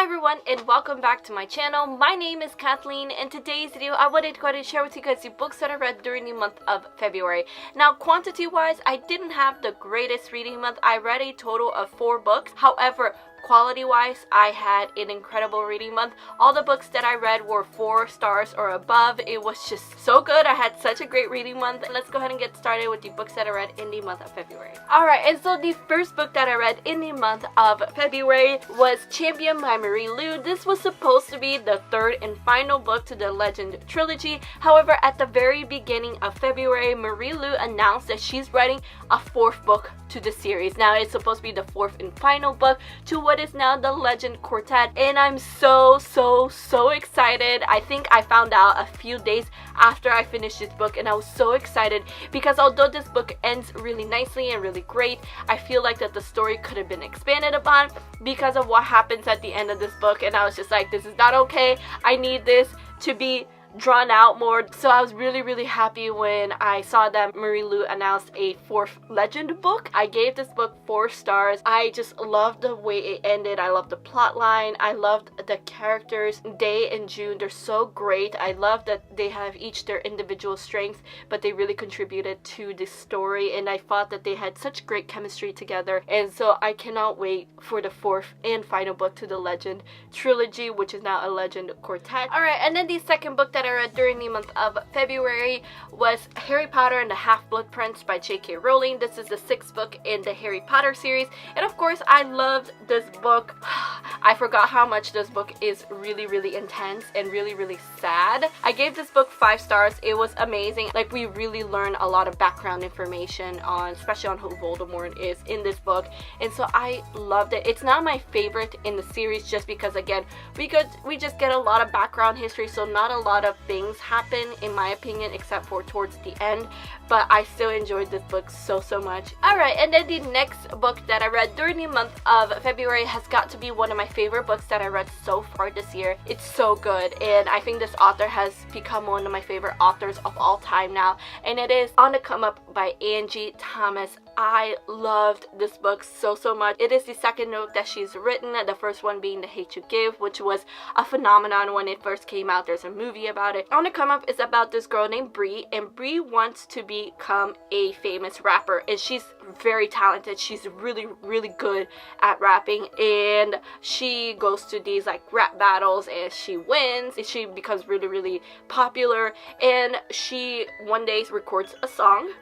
Hi everyone and welcome back to my channel. My name is Kathleen and today's video I wanted to go ahead and share with you guys the books that I read during the month of February. Now quantity wise I didn't have the greatest reading month. I read a total of 4 books. However, quality wise I had an incredible reading month. All the books that I read were 4 stars or above. It was just so good. I had such a great reading month. Let's go ahead and get started with the books that I read in the month of February. Alright, and so the first book that I read in the month of February was Champion by Marie Lu. This was supposed to be the 3rd and final book to the Legend trilogy. However, at the very beginning of February, Marie Lu announced that she's writing a 4th book to the series. Now it's supposed to be the 4th and final book to what is now the Legend Quartet, and I'm so excited. I think I found out a few days after I finished this book and I was so excited because although this book ends really nicely and really great, I feel like that the story could have been expanded upon because of what happens at the end of this book, and I was just like, this is not okay. I need this to be drawn out more. So I was really happy when I saw that Marie Lu announced a 4th Legend book. I gave this book 4 stars. I just loved the way it ended. I loved the plot line. I loved the characters. Day and June, they're so great. I love that they have each their individual strengths, but they really contributed to this story, and I thought that they had such great chemistry together, and so I cannot wait for the 4th and final book to the Legend trilogy, which is now a Legend Quartet. Alright, and then the second book that I read during the month of February was Harry Potter and the Half-Blood Prince by J.K. Rowling. This is the 6th book in the Harry Potter series, and of course I loved this book. I forgot how much this book is really intense and really sad. I gave this book 5 stars. It was amazing. Like, we really learn a lot of background information on, especially on who Voldemort is in this book, and so I loved it. It's not my favorite in the series just because, again, we just get a lot of background history, so not a lot of things happen in my opinion except for towards the end, but I still enjoyed this book so much. Alright, and then the next book that I read during the month of February has got to be one of my favorite books that I read so far this year. It's so good, and I think this author has become one of my favorite authors of all time now, and it is On the Come Up by Angie Thomas. I loved this book so much. It is the second book that she's written, the first one being The Hate You Give, which was a phenomenon when it first came out. There's a movie about it. On the Come Up is about this girl named Bree, and Bree wants to become a famous rapper, and she's very talented. She's really good at rapping, and she goes to these like rap battles and she wins, and she becomes really popular, and she one day records a song.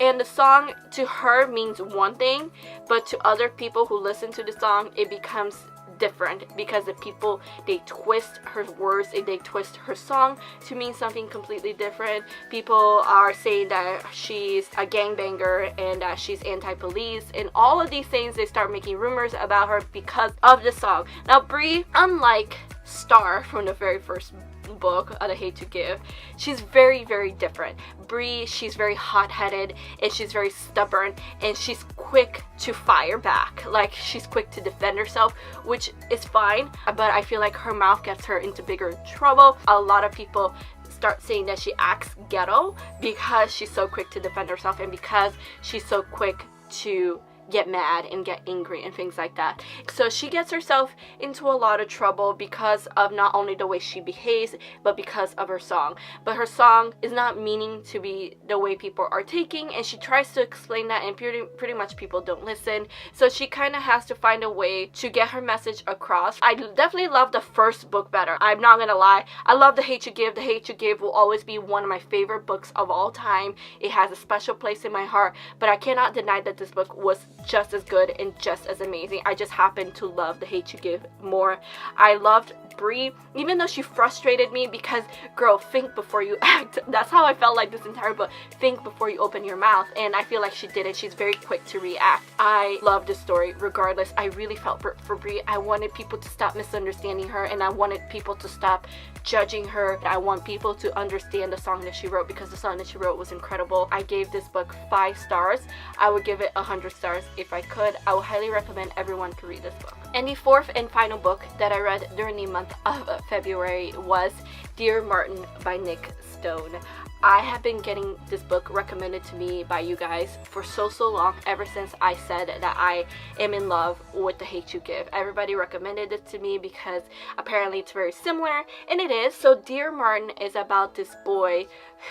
And the song to her means one thing, but to other people who listen to the song, it becomes different because the people, they twist her words and they twist her song to mean something completely different. People are saying that she's a gangbanger and that she's anti-police, and all of these things, they start making rumors about her because of the song. Now Bree, unlike Star from the very first book, The Hate to Give, she's very different. Bree, she's very hot-headed and she's very stubborn, and she's quick to fire back. Like, she's quick to defend herself, which is fine, but I feel like her mouth gets her into bigger trouble. A lot of people start saying that she acts ghetto because she's so quick to defend herself and because she's so quick to get mad and get angry and things like that. So she gets herself into a lot of trouble because of not only the way she behaves, but because of her song. But her song is not meaning to be the way people are taking, and she tries to explain that, and pretty much people don't listen. So she kind of has to find a way to get her message across. I definitely love the first book better. I'm not gonna lie. I love The Hate You Give. The Hate You Give will always be one of my favorite books of all time. It has a special place in my heart, but I cannot deny that this book was just as good and just as amazing. I just happen to love The Hate You Give more. I loved Bree, even though she frustrated me because, girl, think before you act. That's how I felt like this entire book. Think before you open your mouth, and I feel like she did it. She's very quick to react. I love this story regardless. I really felt for Bree. I wanted people to stop misunderstanding her, and I wanted people to stop judging her. I want people to understand the song that she wrote because the song that she wrote was incredible. I gave this book 5 stars. I would give it 100 stars if I could. I would highly recommend everyone to read this book. And the 4th and final book that I read during the month of February was Dear Martin by Nick Stone. I have been getting this book recommended to me by you guys for so long, ever since I said that I am in love with The Hate You Give. Everybody recommended it to me because apparently it's very similar, and it is. So Dear Martin is about this boy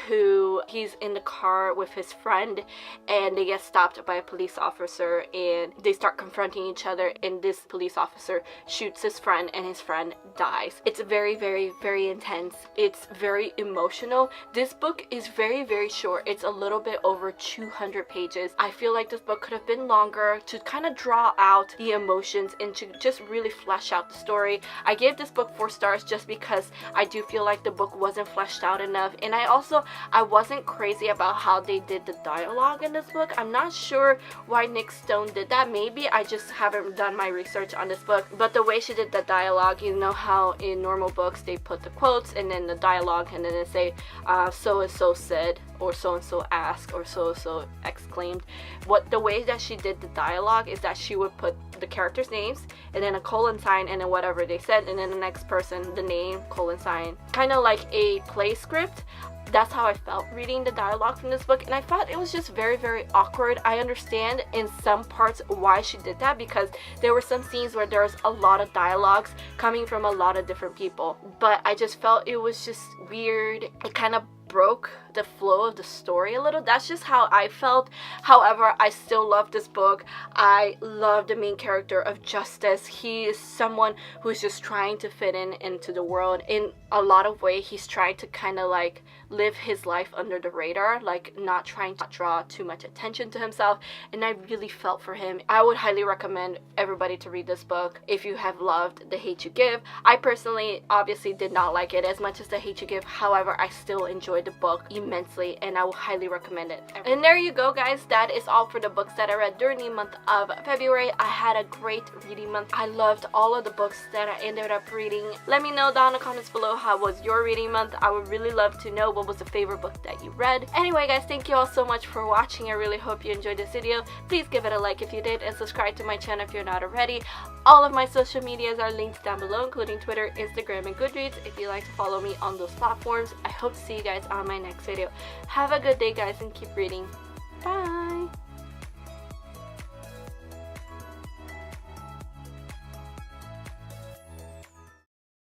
who he's in the car with his friend, and they get stopped by a police officer, and they start confronting each other, and this police officer shoots his friend, and his friend dies. It's very intense. It's very emotional. This book is very short. It's a little bit over 200 pages. I feel like this book could have been longer to kind of draw out the emotions and to just really flesh out the story. I gave this book 4 stars just because I do feel like the book wasn't fleshed out enough, and I wasn't crazy about how they did the dialogue in this book. I'm not sure why Nick Stone did that. Maybe I just haven't done my research on this book, but the way she did the dialogue, you know how in normal books they put the quotes and then the dialogue, and then they say so and so said, or so and so asked, or so and so exclaimed. The way that she did the dialogue is that she would put the characters' names and then a colon sign and then whatever they said, and then the next person, the name, colon sign, kind of like a play script. That's how I felt reading the dialogue from this book, and I thought it was just very awkward. I understand in some parts why she did that, because there were some scenes where there's a lot of dialogues coming from a lot of different people, but I just felt it was just weird. It kind of broke the flow of the story a little. That's just how I felt. However, I still love this book. I love the main character of Justice. He is someone who's just trying to fit into the world. In a lot of ways, he's trying to kind of like live his life under the radar, like not trying to draw too much attention to himself, and I really felt for him. I would highly recommend everybody to read this book if you have loved The Hate You Give. I personally obviously did not like it as much as The Hate You Give. However, I still enjoyed the book immensely, and I will highly recommend it. And there you go, guys. That is all for the books that I read during the month of February. I had a great reading month. I loved all of the books that I ended up reading. Let me know down in the comments below how was your reading month. I would really love to know what was the favorite book that you read. Anyway, guys, thank you all so much for watching. I really hope you enjoyed this video. Please give it a like if you did, and subscribe to my channel if you're not already. All of my social medias are linked down below, including Twitter, Instagram, and Goodreads if you'd like to follow me on those platforms. I hope to see you guys on my next video. Have a good day, guys, and keep reading. Bye!